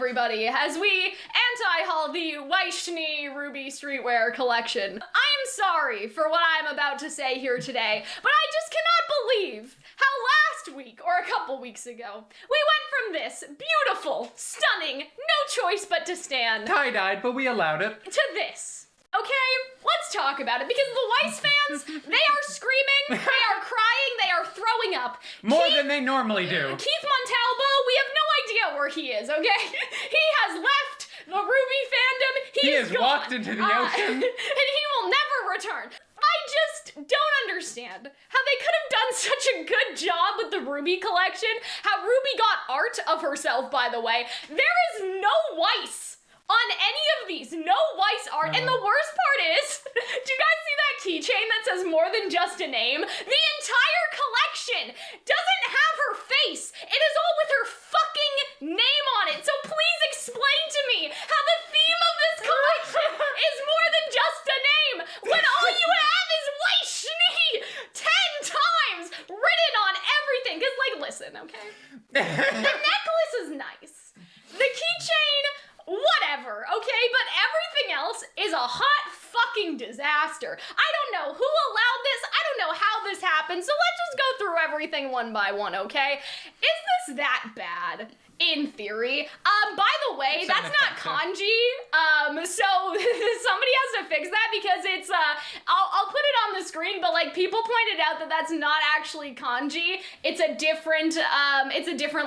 everybody, as we anti-haul the Weiss Schnee RWBY Streetwear Collection. I am sorry for what I'm about to say here today, but I just cannot believe how last week, or a couple weeks ago, we went from this beautiful, stunning, no choice but to stand, tie-dyed, but we allowed it, to this. Okay, let's talk about it, because the Weiss fans, they are screaming, they are crying, they are throwing up. More than they normally do. Keith Montalvo, we have no idea where he is, okay? He has left the RWBY fandom, he is has gone. walked into the ocean. And he will never return. I just don't understand how they could have done such a good job with the RWBY collection, how RWBY got art of herself, by the way. There is no Weiss on any of these, no Weiss art, and the worst part is, do you guys see that keychain that says more than just a name? The entire collection doesn't have her face. It is all with her fucking name on it, so please explain to me how the theme of this collection is more than just a name, when all you have is Weiss Schnee 10 times written on everything, because, like, listen, okay? The necklace is nice. The keychain, whatever, okay? But everything else is a hot fucking disaster. I don't know who allowed this. I don't know how this happened. So let's just go through everything one by one, okay? Is this that bad? In theory. By the way, that's not kanji. So somebody has to fix that because it's, I'll put it on the screen, but like people pointed out that that's not actually kanji. It's a different,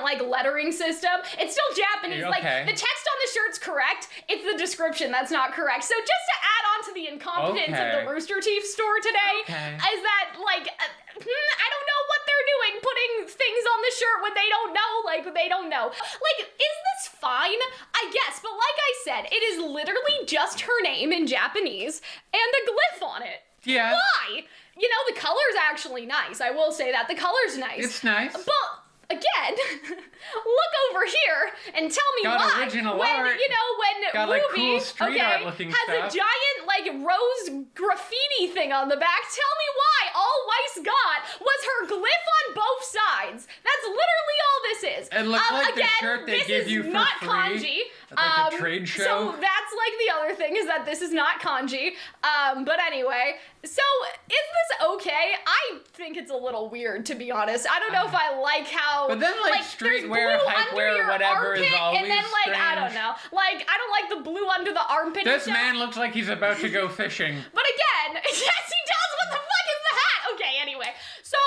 like lettering system. It's still Japanese. Okay. Like the text on the shirt's correct. It's the description that's not correct. So just to add on to the incompetence of the Rooster Teeth store today, is that like, I don't know what they're doing, putting things on the shirt when they don't know, like they don't know. Like, is this fine? I guess, but like I said, it is literally just her name in Japanese and a glyph on it. Yeah. Why? You know, the color's actually nice. I will say that. The color's nice. It's nice. But again, look over here and tell me why. Original when, art. you know, when Got, RWBY, like, cool street art looking has stuff. a giant, like, rose graffiti thing on the back, tell me why all Weiss got was her glyph on both sides. That's literally all this is. It looks like again, the shirt they give you for not free. kanji. Like a trade show. So that's like the other thing is that this is not kanji. But anyway, so is this okay? I think it's a little weird, to be honest. I don't know if I like how. But then like there's streetwear, blue hypewear, under whatever your is armpit, always and then like strange. I don't know. Like I don't like the blue under the armpit. This man looks like he's about to go fishing. But again, yes, he does. What the fuck is the hat? Okay, anyway. So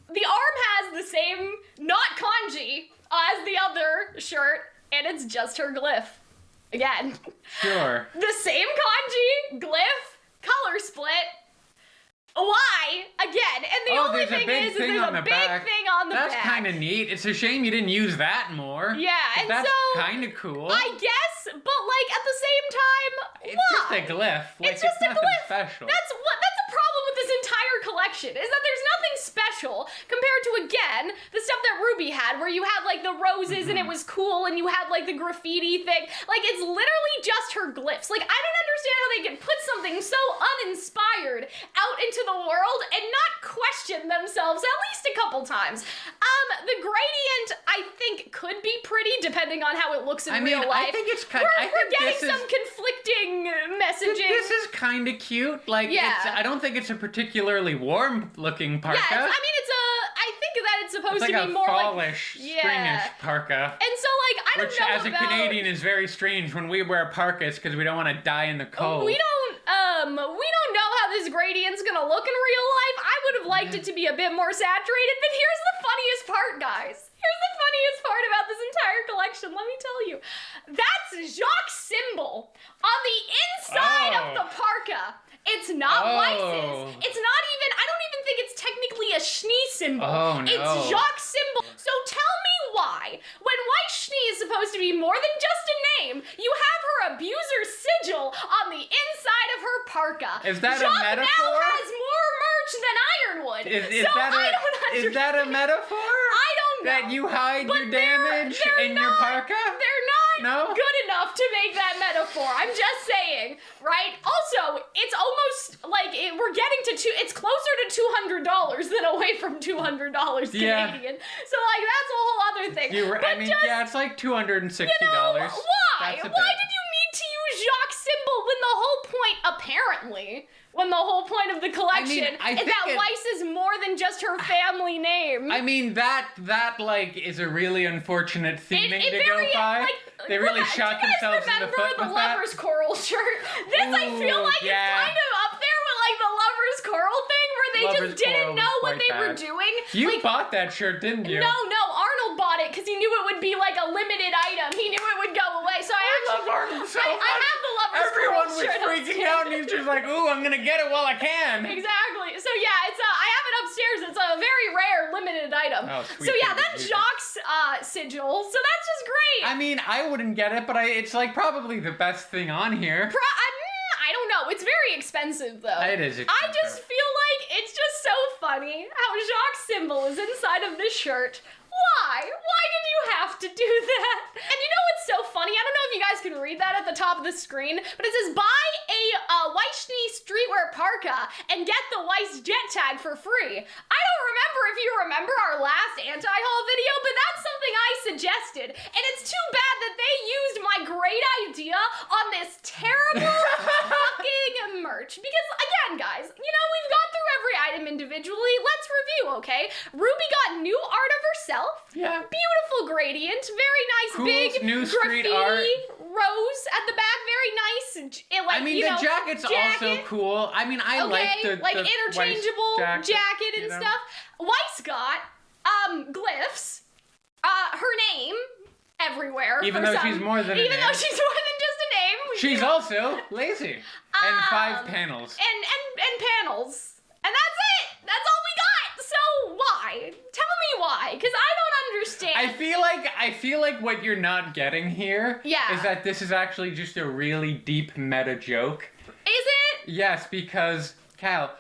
the arm has the same, not kanji, as the other shirt, and it's just her glyph. Again. Sure. The same kanji, glyph, color split. Why? Again. And the only thing is there's a big thing on the back. That's kind of neat. It's a shame you didn't use that more. Yeah, and that's so kind of cool. I guess, but like at the same time, It's why? just a glyph. Like, It's just a nothing glyph. special. That's the problem with this entire collection, is that there's nothing special compared to, again, the stuff that RWBY had, where you had like the roses and it was cool and you had like the graffiti thing. Like it's literally just her glyphs. Like I don't understand how they can put something so uninspired out into the world and not question themselves at least a couple times. The gradient I think could be pretty depending on how it looks in real life. I think it's kind. We're getting some conflicting messaging. This is kind of cute. Like, I don't think it's a particularly warm-looking parka. Yeah, I mean, I think that it's supposed it's like to be more fallish, springish parka. And so, like, I don't know Which, as a Canadian, is very strange when we wear parkas because we don't want to die in the cold. We don't know how this gradient's gonna look in real life. I would have liked it to be a bit more saturated, but here's the funniest part, guys. Here's the funniest part about this entire collection, let me tell you. That's Jacques' symbol on the inside of the parka. It's not Weiss's. It's not even, I don't even think it's technically a Schnee symbol. Oh, no. It's Jacques' symbol. So tell me why, when Weiss Schnee is supposed to be more than just a name, you have her abuser sigil on the inside of her parka. Is that Jacques a metaphor? now has more merch than Ironwood. Is that a metaphor? I don't know. That you hide But your damage in your parka? They're not good enough to make that metaphor. I'm just saying, right? Also, it's almost like we're getting to it's closer to $200 than away from $200 Canadian. So like that's a whole other thing. I mean, yeah, it's like $260. You know, why? Why? Why did you need to use Jacques' symbol when the whole point, apparently, of the collection is that Weiss is more than just her family name? I mean, that like is a really unfortunate theming to go by. They really shot themselves in the foot with that. The lover's coral shirt? This, I feel like, is kind of up there with like the lover's coral thing, where they just didn't know what they were doing. You bought that shirt, didn't you? No, Arnold bought it because he knew it would be like a limited item. He knew it would go away. So I love Arnold so much. I have the lover's Everyone coral was shirt freaking out, and he's just like, "Ooh, I'm gonna get it while I can." Exactly. So yeah, it's I have it upstairs. It's a very rare limited item. Oh, sweet. So yeah, that's Jacques' sigil. So that's just great. I mean, I wouldn't get it, but it's like probably the best thing on here. I don't know. It's very expensive though. It is expensive. I just feel like it's just so funny how Jacques' symbol is inside of this shirt. Why? Why did you have to do that? And you know what's so funny? I don't know if you guys can read that at the top of the screen, but it says, buy a Weiss Schnee Streetwear Parka and get the Weiss jet tag for free. I don't remember if you remember our last anti-haul video, but that's something I suggested. And it's too bad that they used my great idea on this terrible fucking merch. Because again, guys, you know, we've gone through every item individually. Let's review, okay? RWBY got new art of herself. Yeah. Beautiful gradient, very nice, cool, big new street graffiti art. Rose at the back, very nice. I mean, the jacket's also cool. I mean, I like the interchangeable jacket and stuff. Weiss got glyphs, her name everywhere. Even though she's more than a name. Even though she's more than just a name. She's also lazy. And 5 panels. And panels. And that's it! That's all we got! So why? Tell me why, because I don't understand. I feel like what you're not getting here is that this is actually just a really deep meta joke. Is it? Yes, because, Cal,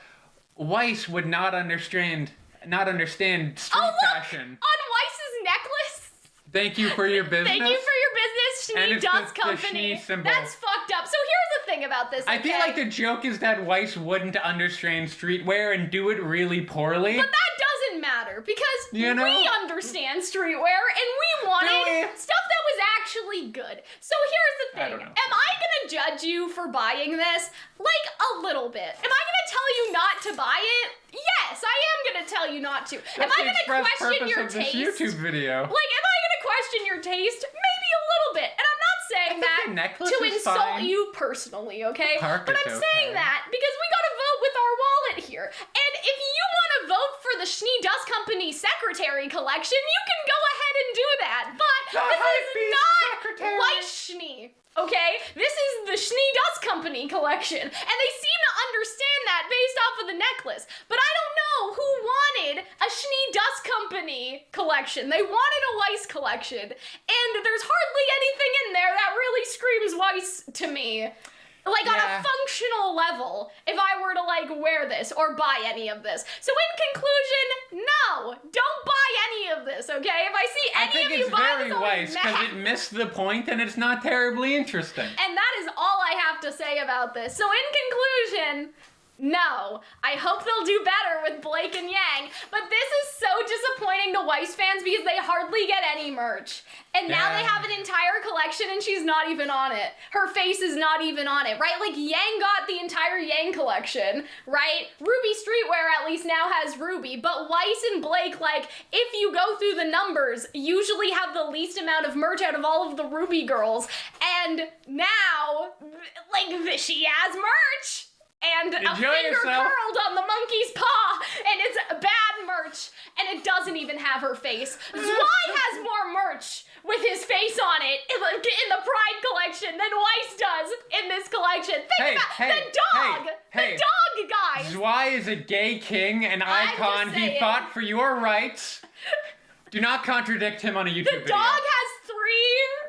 Weiss would not understand street fashion. On Weiss's necklace? Thank you for your business. Thank you for your business, Schnee Dust Company. The Schnee symbol. That's fucked up. So here's the thing about this, okay? I feel like the joke is that Weiss wouldn't understand streetwear and do it really poorly. But that doesn't matter, because we understand streetwear, and we wanted stuff that was actually good. So here's the thing. Am I gonna judge you for buying this? Like, a little bit. Am I gonna tell you not to buy it? Yes, I am gonna tell you not to. Am I gonna question your taste? That's the express purpose of this YouTube video. Like, am I gonna question your taste? Maybe a little bit. And I'm not saying that to insult you personally, okay? But I'm saying that because we gotta vote with our wallet here. And if you want to vote for the Schnee Dust Company Secretary Collection, you can go ahead and do that. But this is not Weiss Schnee. Okay? This is the Schnee Dust Company collection. And they seem to understand that based off of the necklace. But I don't know who wanted a Schnee Dust Company collection. They wanted a Weiss collection. And there's hardly anything in there that really screams Weiss to me. Like, on a functional level, if I were to, like, wear this or buy any of this. So, in conclusion, no, don't buy any of this, okay? If I see any of you buy this, I think it's very Weiss, because it missed the point and it's not terribly interesting. And that is all I have to say about this. So, in conclusion, no. I hope they'll do better with Blake and Yang, but this is so disappointing to Weiss fans because they hardly get any merch. And now they have an entire collection and she's not even on it. Her face is not even on it, right? Like, Yang got the entire Yang collection, right? RWBY Streetwear at least now has RWBY, but Weiss and Blake, like, if you go through the numbers, usually have the least amount of merch out of all of the RWBY girls. And now, like, she has merch! And a finger curled on the monkey's paw, and it's bad merch, and it doesn't even have her face. Zwei has more merch with his face on it in the Pride collection than Weiss does in this collection. Think about the dog, guys. Zwei is a gay king, an icon. He fought for your rights. Do not contradict him on a YouTube video. The dog has 3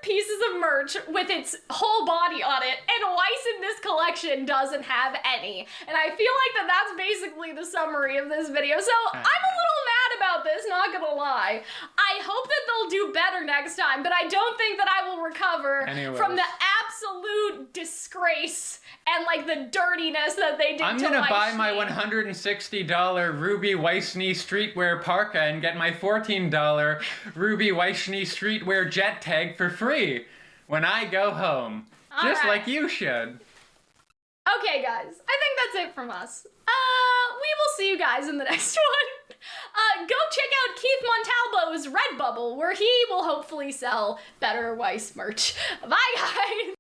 pieces of merch with its whole body on it, and Weiss in this collection doesn't have any. And I feel like that's basically the summary of this video. So I'm a little mad about this, not gonna lie. I hope that they'll do better next time, but I don't think that I will recover from the absolute disgrace and like the dirtiness that they did to Weiss Schnee. I'm gonna buy my $160 RWBY Weiss Schnee Streetwear Parka and get my $14 RWBY Weiss Schnee Streetwear jet tag for free. when I go home. Just like you should. Okay, guys. I think that's it from us. We will see you guys in the next one. Go check out Keith Montalbo's Redbubble, where he will hopefully sell better Weiss merch. Bye, guys!